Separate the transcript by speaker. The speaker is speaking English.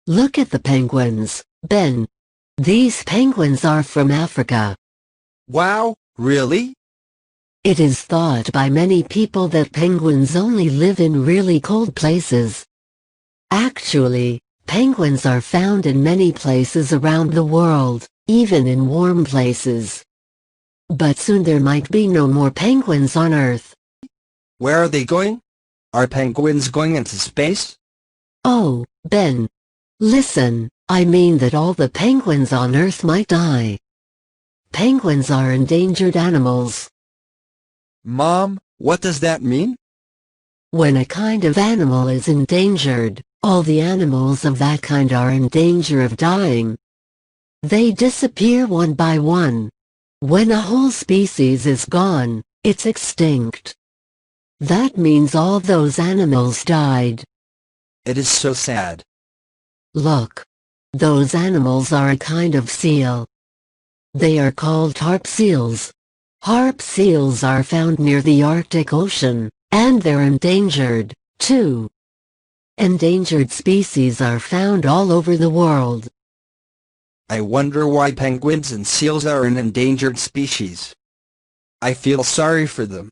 Speaker 1: Look at the penguins, Ben. These penguins are from Africa.
Speaker 2: Wow, really?
Speaker 1: It is thought by many people that penguins only live in really cold places. Actually, penguins are found in many places around the world, even in warm places. But soon there might be no more penguins on Earth.
Speaker 2: Where are they going? Are penguins going into space?
Speaker 1: Oh, Ben. Listen, I mean that all the penguins on Earth might die. Penguins are endangered animals.
Speaker 2: Mom, what does that mean?
Speaker 1: When a kind of animal is endangered, all the animals of that kind are in danger of dying. They disappear one by one. When a whole species is gone, it's extinct. That means all those animals died.
Speaker 2: It is so sad.
Speaker 1: Look. Those animals are a kind of seal. They are called harp seals. Harp seals are found near the Arctic Ocean, and they're endangered, too. Endangered species are found all over the world.
Speaker 2: I wonder why penguins and seals are an endangered species. I feel sorry for them.